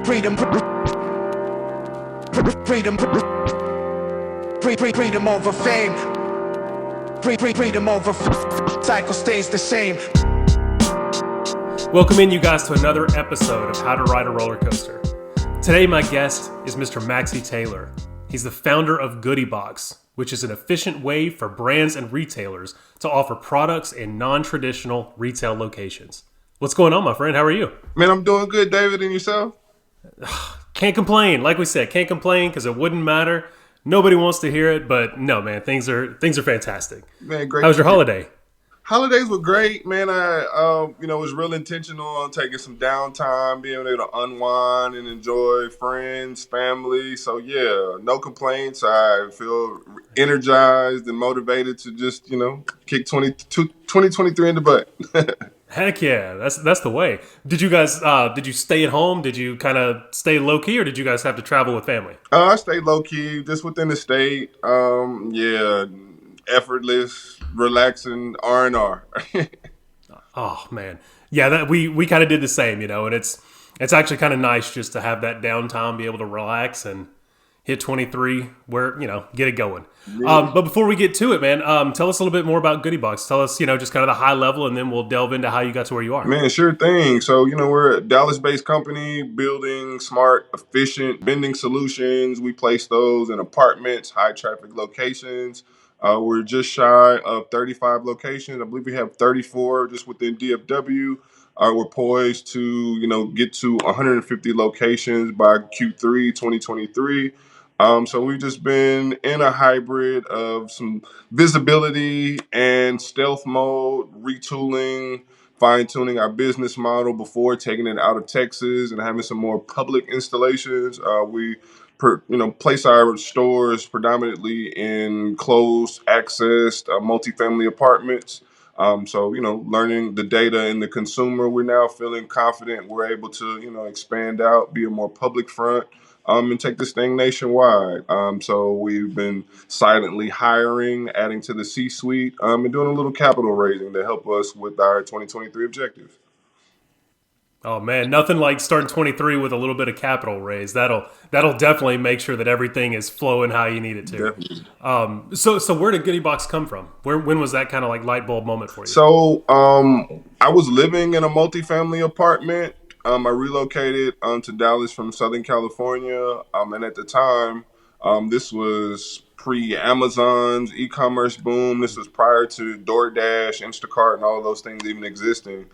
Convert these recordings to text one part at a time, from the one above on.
Freedom, freedom, freedom over fame. Freedom over cycle stays the same. Welcome in, you guys, to another episode of How to Ride a Roller Coaster. Today, my guest is Mr. Maxie Taylor. He's the founder of Goodieboxx, which is an efficient way for brands and retailers to offer products in non-traditional retail locations. What's going on, my friend? How are you? Man, I'm doing good, David, and yourself? Can't complain. Like we said, can't complain because it wouldn't matter. Nobody wants to hear it, but no, man, things are fantastic. Man, great. How was your holiday? Holidays were great, man. I was real intentional on taking some downtime, being able to unwind and enjoy friends, family. So yeah, no complaints. I feel energized and motivated to just, kick 2023 in the butt. Heck yeah, that's the way. Did you guys did you stay at home? Did you kind of stay low key, or did you guys have to travel with family? I stayed low key, just within the state. Yeah, effortless, relaxing R&R. Oh man, yeah, that we kind of did the same, and it's actually kind of nice just to have that downtime, be able to relax and hit 23, where get it going. But before we get to it, man, tell us a little bit more about Goodieboxx. Tell us, just kind of the high level, and then we'll delve into how you got to where you are. Man, sure thing. So, we're a Dallas-based company building smart, efficient vending solutions. We place those in apartments, high traffic locations. We're just shy of 35 locations. I believe we have 34 just within DFW. We're poised to, get to 150 locations by Q3 2023. So we've just been in a hybrid of some visibility and stealth mode, retooling, fine-tuning our business model before taking it out of Texas and having some more public installations. We place our stores predominantly in closed access multifamily apartments. Learning the data and the consumer, we're now feeling confident we're able to, expand out, be a more public front, and take this thing nationwide. So we've been silently hiring, adding to the C-suite, and doing a little capital raising to help us with our 2023 objectives. Oh man, nothing like starting 23 with a little bit of capital raise. That'll definitely make sure that everything is flowing how you need it to. Definitely. So where did Goodieboxx come from? When was that kind of like light bulb moment for you? So I was living in a multifamily apartment. I relocated to Dallas from Southern California, and at the time, this was pre-Amazon's e-commerce boom. This was prior to DoorDash, Instacart, and all of those things even existing.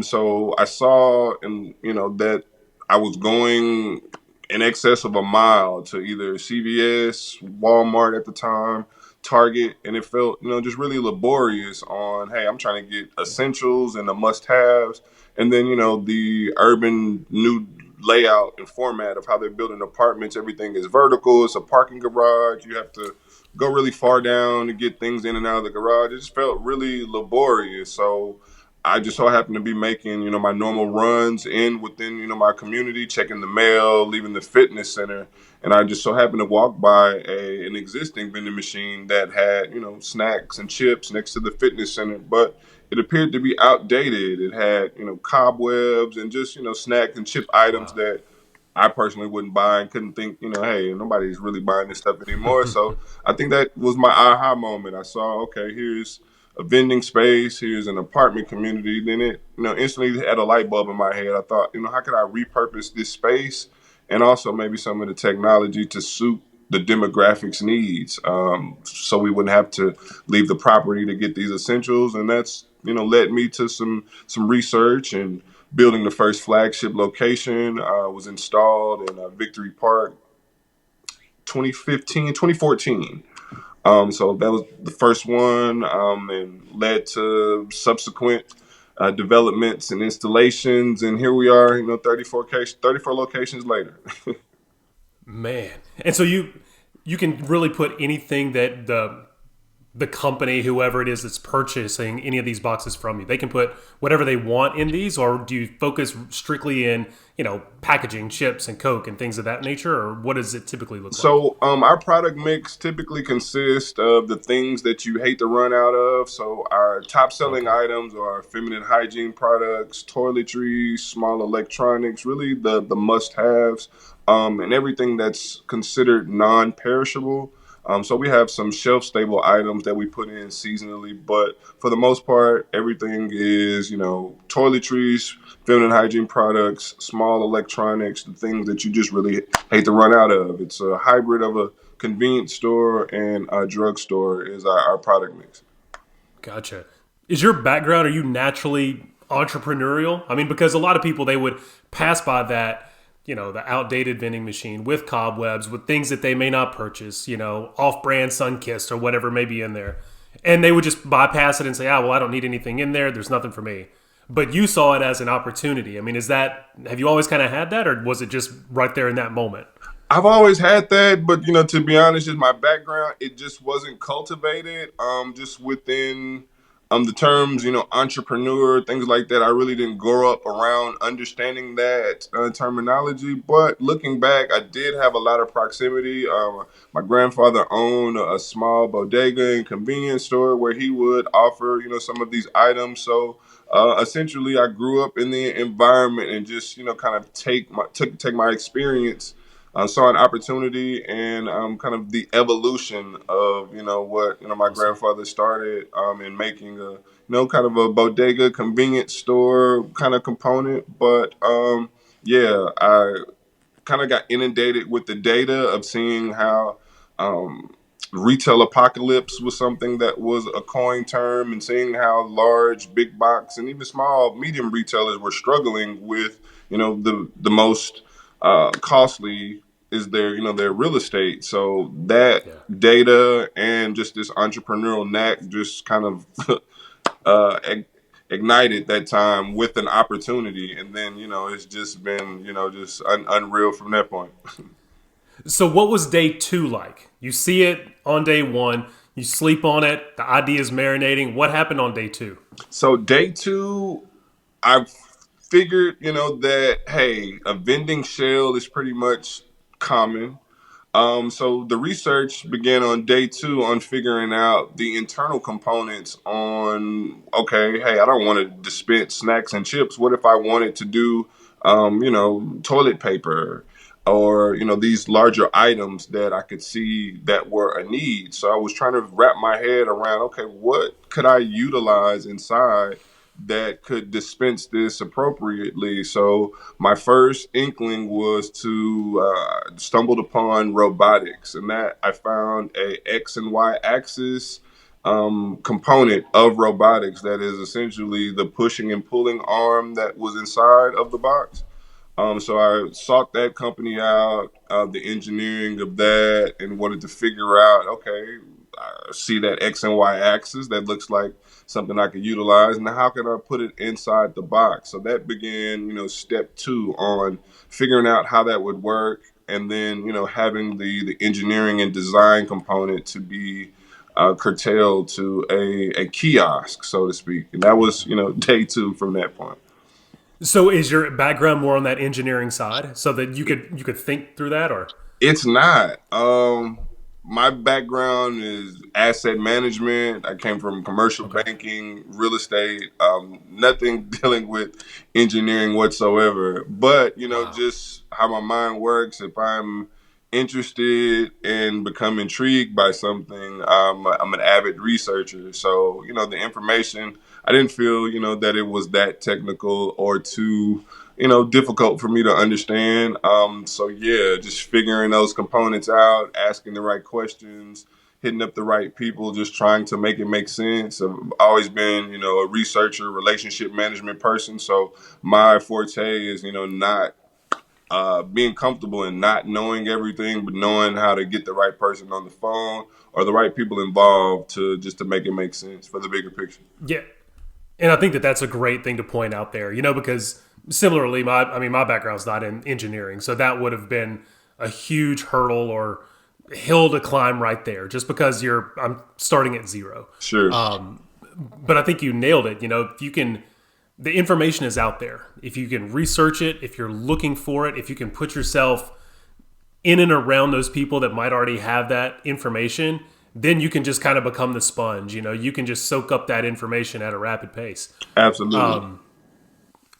So I saw, and that I was going in excess of a mile to either CVS, Walmart at the time, Target, and it felt, just really laborious on, hey, I'm trying to get essentials and the must-haves, and then, the urban new layout and format of how they're building apartments. Everything is vertical. It's a parking garage. You have to go really far down to get things in and out of the garage. It just felt really laborious. So I just so happened to be making, my normal runs in within, my community, checking the mail, leaving the fitness center. And I just so happened to walk by an existing vending machine that had, snacks and chips next to the fitness center. But it appeared to be outdated. It had, cobwebs and just, snack and chip items that I personally wouldn't buy and couldn't think, hey, nobody's really buying this stuff anymore. So I think that was my aha moment. I saw, okay, here's a vending space, here's an apartment community. Then it, instantly had a light bulb in my head. I thought, how could I repurpose this space and also maybe some of the technology to suit the demographics needs, so we wouldn't have to leave the property to get these essentials. And that's, led me to some research and building the first flagship location. Was installed in Victory Park 2014. So that was the first one, and led to subsequent developments and installations. And here we are, 34 locations later. Man, and so you can really put anything that the the company, whoever it is that's purchasing any of these boxes from you, they can put whatever they want in these, or do you focus strictly in, packaging, chips and Coke and things of that nature, or what does it typically look like? So, our product mix typically consists of the things that you hate to run out of. So, our top selling Okay. items are feminine hygiene products, toiletries, small electronics, really the must haves, and everything that's considered non perishable. So, we have some shelf stable items that we put in seasonally, but for the most part, everything is, toiletries, feminine hygiene products, small electronics, the things that you just really hate to run out of. It's a hybrid of a convenience store and a drugstore is our product mix. Gotcha. Is your background, are you naturally entrepreneurial? I mean, because a lot of people, they would pass by that, the outdated vending machine with cobwebs, with things that they may not purchase, off brand Sunkist or whatever may be in there. And they would just bypass it and say, well, I don't need anything in there. There's nothing for me. But you saw it as an opportunity. I mean, have you always kind of had that, or was it just right there in that moment? I've always had that, but to be honest, just my background, it just wasn't cultivated. Just within the terms, entrepreneur, things like that. I really didn't grow up around understanding that terminology. But looking back, I did have a lot of proximity. My grandfather owned a small bodega and convenience store where he would offer, some of these items. So essentially, I grew up in the environment and just, kind of take my experience, saw an opportunity and kind of the evolution of what my Awesome. grandfather started in making a kind of a bodega convenience store kind of component. But yeah, I kind of got inundated with the data of seeing how um, retail apocalypse was something that was a coin term, and seeing how large, big box, and even small, medium retailers were struggling with the most costly is their real estate. So that Yeah. data and just this entrepreneurial knack just kind of uh, ig- ignited that time with an opportunity, and then it's just been just unreal from that point. So what was day two like? You see it on day one, you sleep on it, the idea is marinating. What happened on day two? So day two, I figured that hey, a vending shell is pretty much common. So the research began on day two on figuring out the internal components on, okay, hey, I don't want to dispense snacks and chips. What if I wanted to do, toilet paper or, these larger items that I could see that were a need. So I was trying to wrap my head around, okay, what could I utilize inside that could dispense this appropriately? So my first inkling was to stumbled upon robotics, and that I found a X and Y axis component of robotics that is essentially the pushing and pulling arm that was inside of the box. So I sought that company out, the engineering of that, and wanted to figure out, okay, I see that X and Y axis that looks like something I could utilize, and how can I put it inside the box? So that began, step two on figuring out how that would work, and then, having the engineering and design component to be curtailed to a kiosk, so to speak. And that was, day two from that point. So is your background more on that engineering side so that you could think through that, or It's not. My background is asset management. I came from commercial okay. banking, real estate, nothing dealing with engineering whatsoever. But, Wow. just how my mind works, if I'm interested and become intrigued by something, I'm an avid researcher. So, the information, I didn't feel, that it was that technical or too difficult for me to understand. So yeah, just figuring those components out, asking the right questions, hitting up the right people, just trying to make it make sense. I've always been, a researcher, relationship management person. So my forte is, not being comfortable in not knowing everything, but knowing how to get the right person on the phone or the right people involved to just to make it make sense for the bigger picture. Yeah. And I think that that's a great thing to point out there, because similarly, my background's not in engineering, so that would have been a huge hurdle, or hill to climb right there, just because I'm starting at zero. Sure. But I think you nailed it. If you can, the information is out there. If you can research it, if you're looking for it, if you can put yourself in and around those people that might already have that information, then you can just kind of become the sponge. You can just soak up that information at a rapid pace. Absolutely.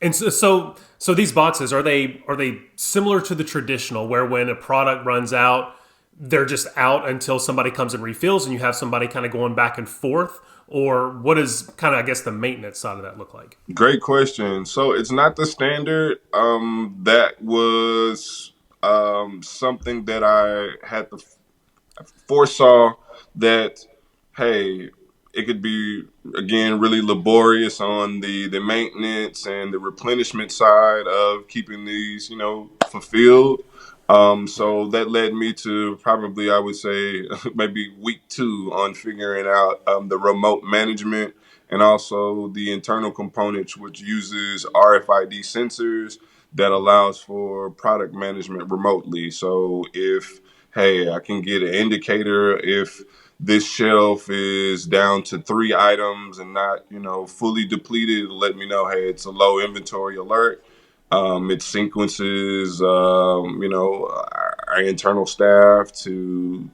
And so these boxes, are they similar to the traditional, where when a product runs out, they're just out until somebody comes and refills, and you have somebody kind of going back and forth? Or what is kind of, I guess, the maintenance side of that look like? Great question. So it's not the standard. That was something that I had to foresaw that, hey, it could be, again, really laborious on the maintenance and the replenishment side of keeping these, fulfilled. Right. So that led me to probably, I would say, maybe week 2 on figuring out the remote management and also the internal components, which uses RFID sensors that allows for product management remotely. So if, hey, I can get an indicator if this shelf is down to 3 items and not, fully depleted, let me know, hey, it's a low inventory alert. It sequences, our internal staff to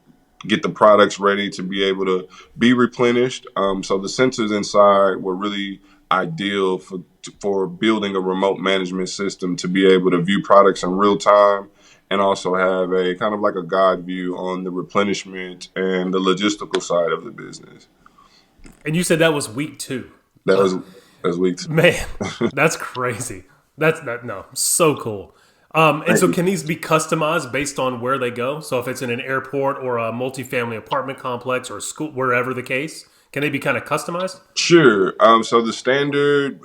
get the products ready to be able to be replenished. So the sensors inside were really ideal for building a remote management system to be able to view products in real time and also have a kind of like a guide view on the replenishment and the logistical side of the business. And you said that was week 2. That was week 2. Man, that's crazy. No, so cool. And so can these be customized based on where they go? So if it's in an airport or a multifamily apartment complex or a school, wherever the case, can they be kind of customized? Sure. So the standard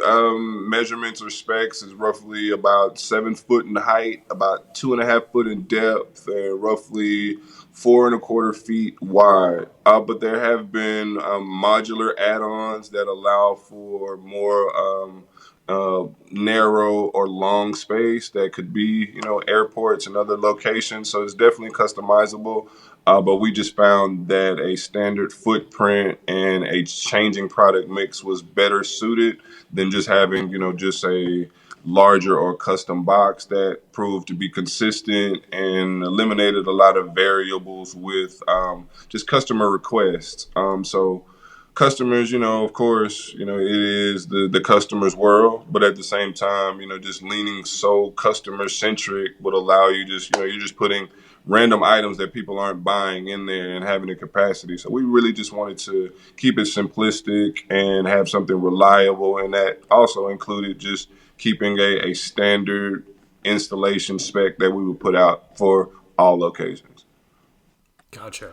measurements or specs is roughly about 7 foot in height, about 2.5 foot in depth, and roughly 4.25 feet wide. But there have been modular add-ons that allow for more narrow or long space that could be, airports and other locations. So it's definitely customizable. But we just found that a standard footprint and a changing product mix was better suited than just having, just a larger or custom box that proved to be consistent and eliminated a lot of variables with just customer requests. So customers, of course, it is the customer's world, but at the same time, just leaning so customer centric would allow you just, you're just putting random items that people aren't buying in there and having the capacity. So we really just wanted to keep it simplistic and have something reliable. And that also included just keeping a standard installation spec that we would put out for all locations. Gotcha.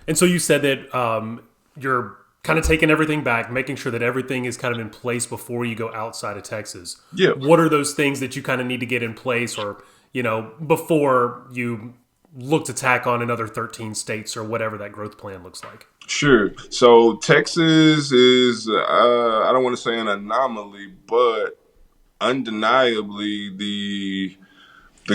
And so you said that you're kind of taking everything back, making sure that everything is kind of in place before you go outside of Texas. Yeah. What are those things that you kind of need to get in place, or before you look to tack on another 13 states or whatever that growth plan looks like? Sure. So Texas is, I don't want to say an anomaly, but undeniably the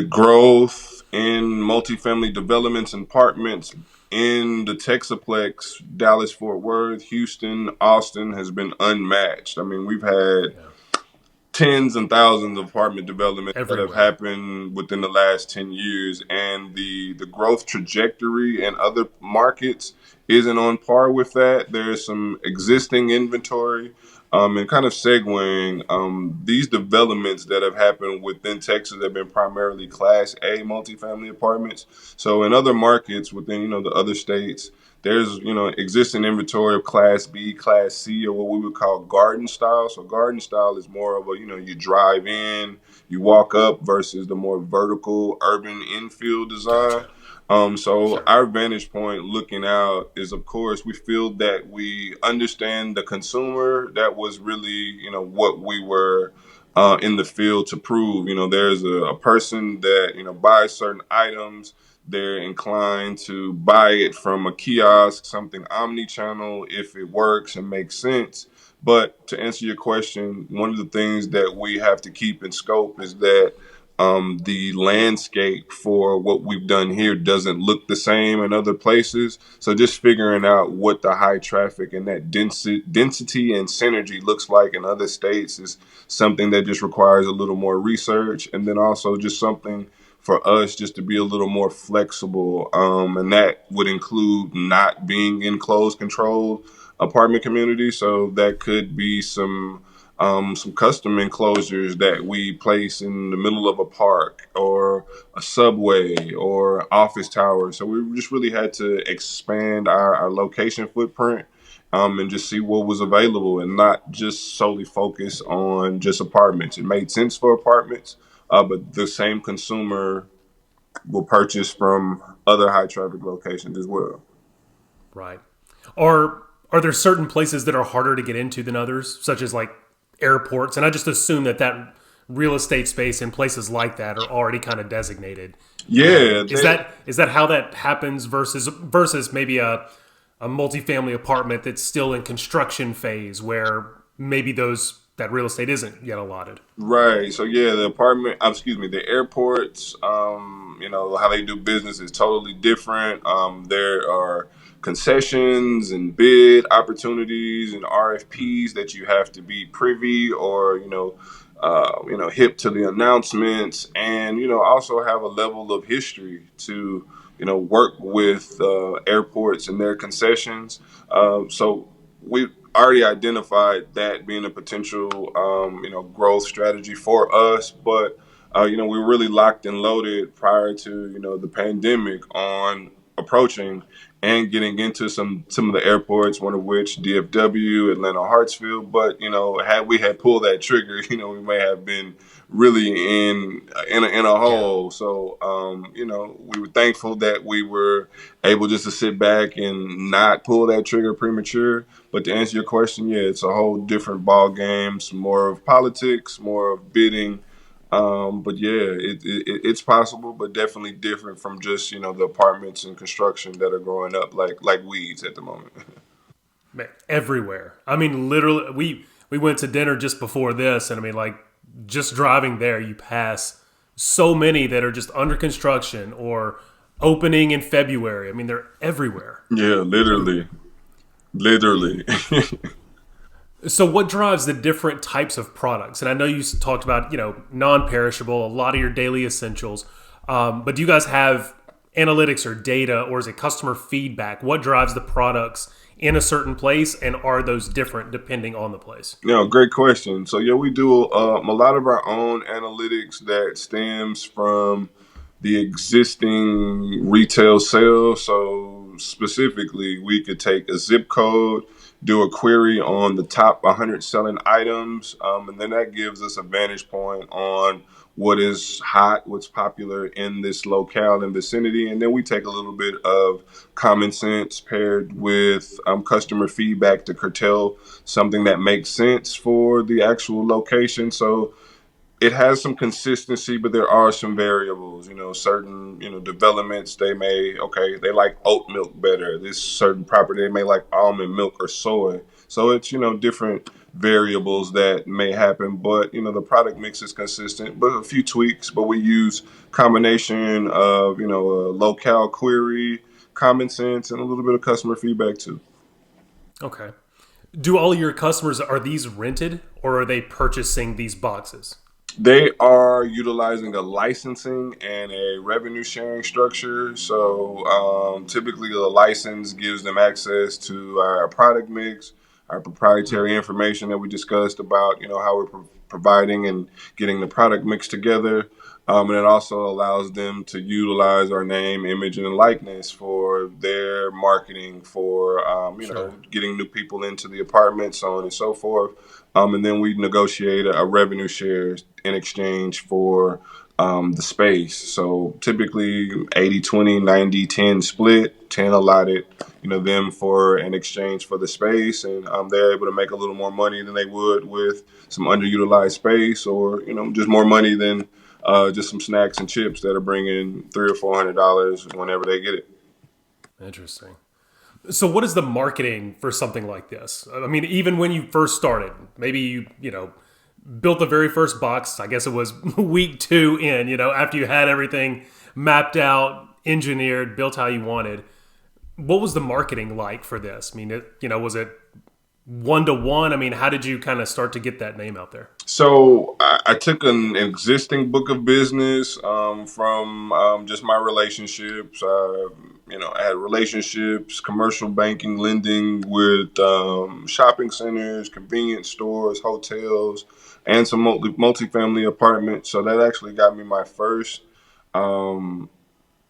growth in multifamily developments and apartments in the Texaplex, Dallas, Fort Worth, Houston, Austin has been unmatched. I mean, we've had tens and thousands of apartment developments that have Everywhere. happened within the last 10 years, and the growth trajectory in other markets isn't on par with that. There's some existing inventory, and kind of segueing, these developments that have happened within Texas have been primarily Class A multifamily apartments. So in other markets within, the other states, there's, existing inventory of Class B, Class C, or what we would call garden style. So garden style is more of a, you drive in, you walk up versus the more vertical urban infill design. Gotcha. So Sure. our vantage point looking out is, of course, we feel that we understand the consumer. That was really, what we were in the field to prove. There's a person that, buys certain items. They're inclined to buy it from a kiosk, something omni-channel, if it works and makes sense. But to answer your question, one of the things that we have to keep in scope is that the landscape for what we've done here doesn't look the same in other places. So just figuring out what the high traffic and that density and synergy looks like in other states is something that just requires a little more research, and then also just something for us just to be a little more flexible. And that would include not being in closed controlled apartment communities. So that could be some custom enclosures that we place in the middle of a park or a subway or office tower. So we just really had to expand our location footprint, and just see what was available and not just solely focus on just apartments. It made sense for apartments, but the same consumer will purchase from other high traffic locations as well. Right. Are there certain places that are harder to get into than others, such as like airports? And I just assume that real estate space in places like that are already kind of designated. Yeah, Is that how that happens versus maybe a multifamily apartment that's still in construction phase where maybe that real estate isn't yet allotted? right. So yeah, the airports, how they do business is totally different. There are concessions and bid opportunities and RFPs that you have to be privy or, hip to the announcements, and, also have a level of history to, work with airports and their concessions. So we already identified that being a potential, growth strategy for us. But, we were really locked and loaded prior to, the pandemic on approaching and getting into some of the airports, one of which DFW, Atlanta Hartsfield. But, had we had pulled that trigger, we may have been really in a Yeah. hole. So, we were thankful that we were able just to sit back and not pull that trigger premature. But to answer your question, yeah, it's a whole different ball game. Some more of politics, more of bidding. But yeah, it's possible, but definitely different from just the apartments and construction that are growing up like weeds at the moment. Man, everywhere. I mean, literally, we went to dinner just before this, and I mean, like, just driving there, you pass so many that are just under construction or opening in February. I mean, they're everywhere. Yeah, literally. So, what drives the different types of products? And I know you talked about non-perishable, a lot of your daily essentials. But do you guys have analytics or data, or is it customer feedback? What drives the products in a certain place, and are those different depending on the place? No, great question. So yeah, we do a lot of our own analytics that stems from the existing retail sales. So specifically, we could take a zip code, do a query on the top 100 selling items, and then that gives us a vantage point on what is hot, what's popular in this locale and vicinity. And then we take a little bit of common sense paired with customer feedback to curtail something that makes sense for the actual location. So it has some consistency, but there are some variables. Certain developments, they like oat milk better. This certain property they may like almond milk or soy. So it's different variables that may happen, but the product mix is consistent, but a few tweaks. But we use combination of a locale query, common sense, and a little bit of customer feedback too. Okay. Do all your customers, are these rented or are they purchasing these boxes? They are utilizing a licensing and a revenue sharing structure. So typically, the license gives them access to our product mix, our proprietary information that we discussed about, how we're providing and getting the product mix together. And it also allows them to utilize our name, image, and likeness for their marketing, for Sure. getting new people into the apartment, so on and so forth. And then we negotiate a revenue share in exchange for the space. So typically 80-20, 90-10 split, 10 allotted, them for an exchange for the space. And they're able to make a little more money than they would with some underutilized space, or, just more money than just some snacks and chips that are bringing $300 or $400 whenever they get it. Interesting. So, what is the marketing for something like this? I mean, even when you first started, maybe built the very first box. I guess it was week 2 in, after you had everything mapped out, engineered, built how you wanted. What was the marketing like for this? I mean, was it 1-to-1? I mean, how did you kind of start to get that name out there? So I took an existing book of business from just my relationships. I had relationships, commercial banking, lending with shopping centers, convenience stores, hotels, and some multifamily apartments. So that actually got me my first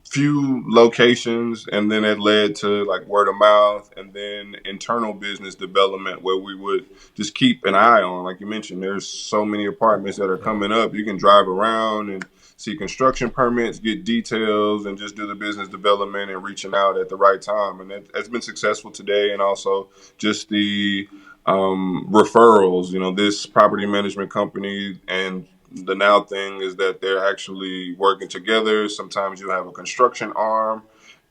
few locations, and then it led to like word of mouth and then internal business development where we would just keep an eye on, like you mentioned, there's so many apartments that are coming up. You can drive around and see construction permits, get details, and just do the business development and reaching out at the right time. And that's been successful today. And also just the referrals, this property management company, and the now thing is that they're actually working together. Sometimes you have a construction arm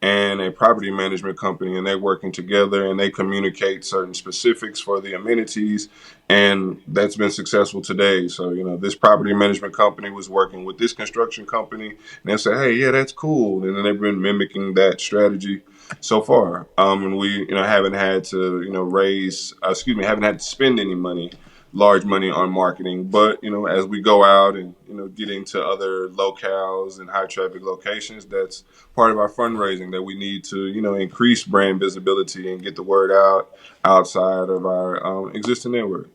and a property management company, and they're working together and they communicate certain specifics for the amenities. And that's been successful today. So, this property management company was working with this construction company, and they say, hey, yeah, that's cool. And then they've been mimicking that strategy so far. And we, haven't had to, haven't had to spend any money, large money on marketing. But, as we go out and, get into other locales and high traffic locations, that's part of our fundraising, that we need to, increase brand visibility and get the word out outside of our existing network.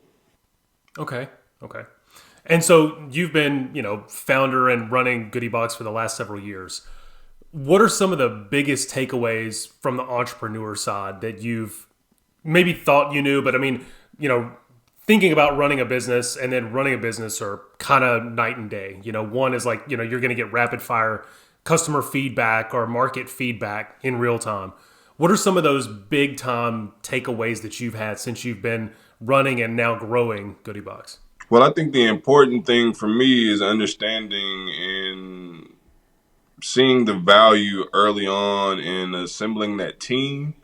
Okay. And so you've been, founder and running Goodieboxx for the last several years. What are some of the biggest takeaways from the entrepreneur side that you've maybe thought you knew, but I mean, thinking about running a business and then running a business are kind of night and day. One is like, you're going to get rapid fire customer feedback or market feedback in real time. What are some of those big time takeaways that you've had since you've been running and now growing Goodieboxx? Well, I think the important thing for me is understanding and seeing the value early on in assembling that team.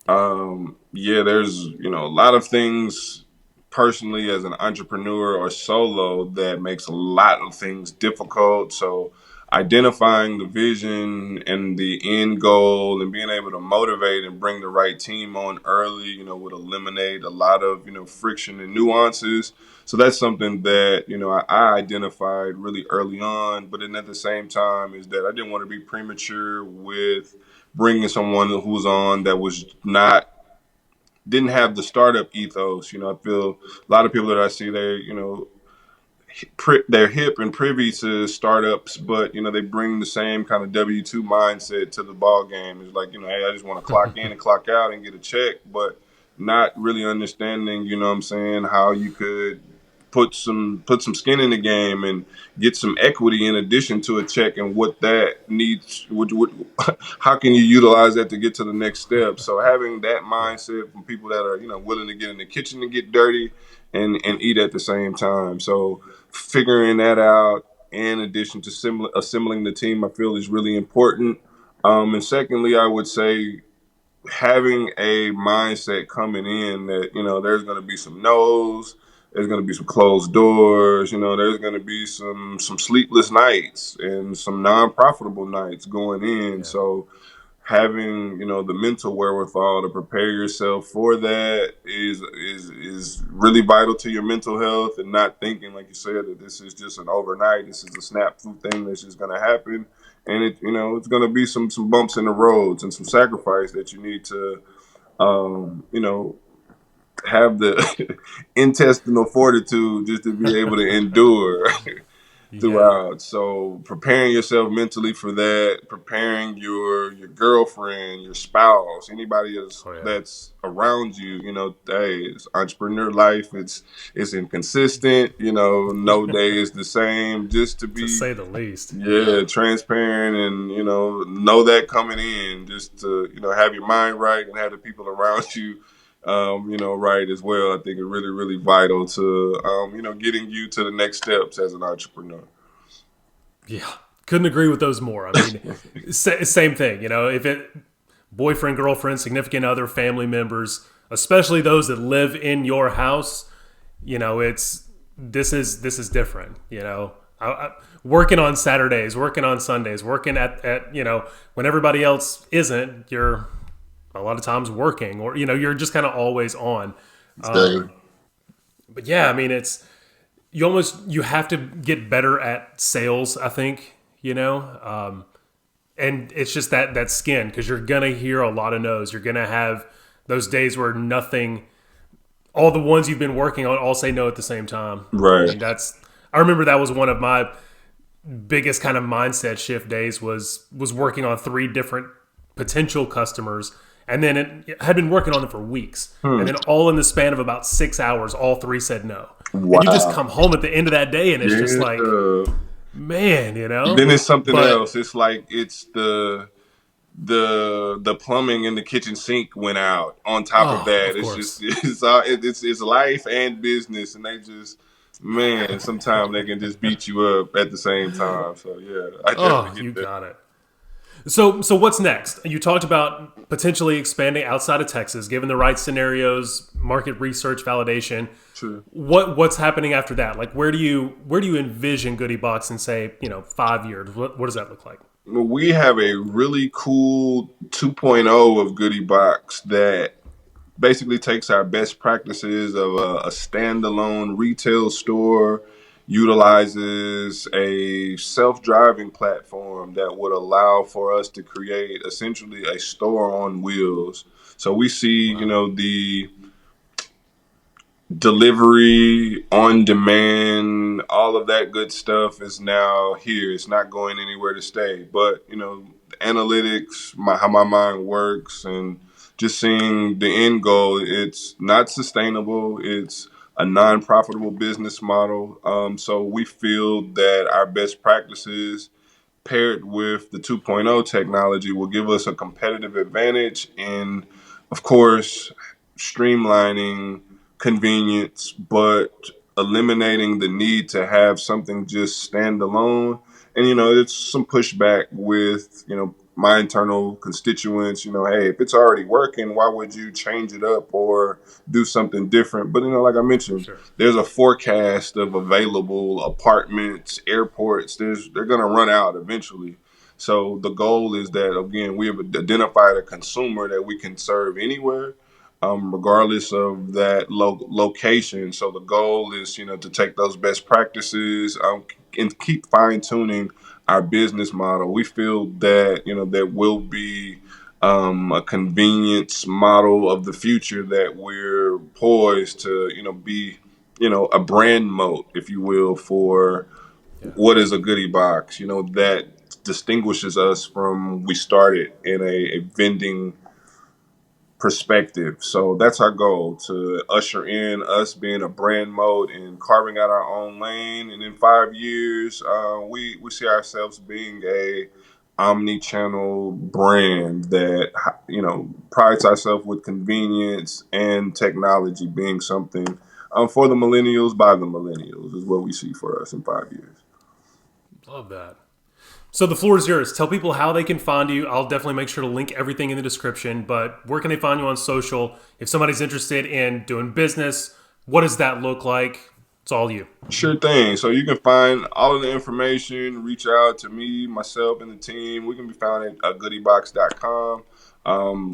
There's, a lot of things personally as an entrepreneur or solo that makes a lot of things difficult. So identifying the vision and the end goal and being able to motivate and bring the right team on early, would eliminate a lot of, friction and nuances. So that's something that, I identified really early on. But then at the same time is that I didn't want to be premature with bringing someone who's on that was didn't have the startup ethos. I feel a lot of people that I see, they're hip and privy to startups, but they bring the same kind of W-2 mindset to the ball game. It's like, hey, I just want to clock in and clock out and get a check, but not really understanding, what I'm saying, how you could put some skin in the game and get some equity in addition to a check, and what that needs, how can you utilize that to get to the next step. So having that mindset from people that are willing to get in the kitchen and get dirty and eat at the same time. So figuring that out in addition to assembling the team, I feel is really important. And secondly, I would say having a mindset coming in that there's going to be some no's, there's going to be some closed doors, there's going to be some sleepless nights and some non-profitable nights going in. Yeah. So having the mental wherewithal to prepare yourself for that is really vital to your mental health, and not thinking, like you said, that this is just an overnight, this is a snap thing that's just going to happen. And it's going to be some bumps in the roads and some sacrifice that you need to have the intestinal fortitude just to be able to endure throughout. So preparing yourself mentally for that, preparing your girlfriend, your spouse, anybody else that's around you. Hey, it's entrepreneur life. It's inconsistent. No day is the same. Just to be, to say the least, transparent and know that coming in, just to have your mind right and have the people around you right as well. I think it's really, really vital to, getting you to the next steps as an entrepreneur. Yeah, couldn't agree with those more. I mean, same thing. If it boyfriend, girlfriend, significant other, family members, especially those that live in your house, it's this is different. Working on Saturdays, working on Sundays, working at when everybody else isn't, you're a lot of times working, or you're just kind of always on. Exactly. But yeah, I mean, you have to get better at sales, I think, and it's just that skin, because you're gonna hear a lot of no's. You're gonna have those days where nothing, all the ones you've been working on all say no at the same time. I Right. mean, I remember that was one of my biggest kind of mindset shift days, was working on 3 different potential customers, and then it had been working on them for weeks, and then all in the span of about 6 hours, all 3 said no. And you just Wow. come home at the end of that day, and it's just like, Yeah. man, Then it's something but else. It's like it's the plumbing in the kitchen sink went out. On top of oh, that, of it's just course, it's life and business, and they just, man, sometimes they can just beat you up at the same time. So yeah, I oh, definitely you get that. got it. So what's next? You talked about potentially expanding outside of Texas, given the right scenarios, market research, validation. True. What's happening after that? Like, where do you envision Goodieboxx in, say, 5 years? What does that look like? Well, we have a really cool 2.0 of Goodieboxx that basically takes our best practices of a standalone retail store, utilizes a self-driving platform that would allow for us to create essentially a store on wheels. So we see, Wow. the delivery on demand, all of that good stuff is now here. It's not going anywhere to stay. But the analytics, how my mind works, and just seeing the end goal, it's not sustainable. It's a non-profitable business model. So we feel that our best practices paired with the 2.0 technology will give us a competitive advantage in, of course, streamlining convenience, but eliminating the need to have something just standalone. And it's some pushback with my internal constituents. Hey, if it's already working, why would you change it up or do something different? But like I mentioned, Sure. there's a forecast of available apartments, airports. They're going to run out eventually. So the goal is that, again, we have identified a consumer that we can serve anywhere, regardless of that location. So the goal is, to take those best practices, and keep fine tuning our business model. We feel that, there will be a convenience model of the future that we're poised to, be, a brand moat, if you will, for Yeah. what is a goodie box, that distinguishes us from we started in a vending perspective. So that's our goal, to usher in us being a brand mode and carving out our own lane. And in 5 years, we see ourselves being a omni-channel brand that prides ourselves with convenience and technology being something for the millennials by the millennials is what we see for us in 5 years. Love that. So the floor is yours. Tell people how they can find you. I'll definitely make sure to link everything in the description. But where can they find you on social? If somebody's interested in doing business, what does that look like? It's all you. Sure thing. So you can find all of the information, reach out to me, myself, and the team. We can be found at goodieboxx.com.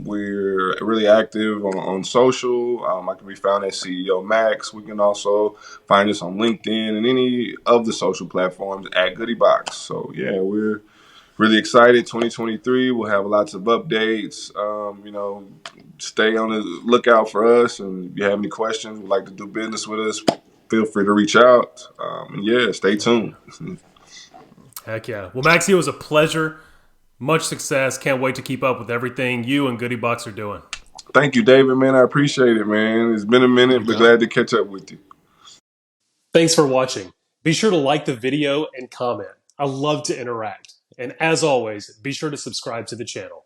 We're really active on social. I can be found at CEO Max. We can also find us on LinkedIn and any of the social platforms at Goodieboxx. So yeah, we're really excited. 2023, we'll have lots of updates. Stay on the lookout for us. And if you have any questions, would like to do business with us, feel free to reach out. And yeah, stay tuned. Heck yeah. Well, Maxie, it was a pleasure. Much success. Can't wait to keep up with everything you and Goodieboxx are doing. Thank you, David, man. I appreciate it, man. It's been a minute, but glad to catch up with you. Thanks for watching. Be sure to like the video and comment. I love to interact. And as always, be sure to subscribe to the channel.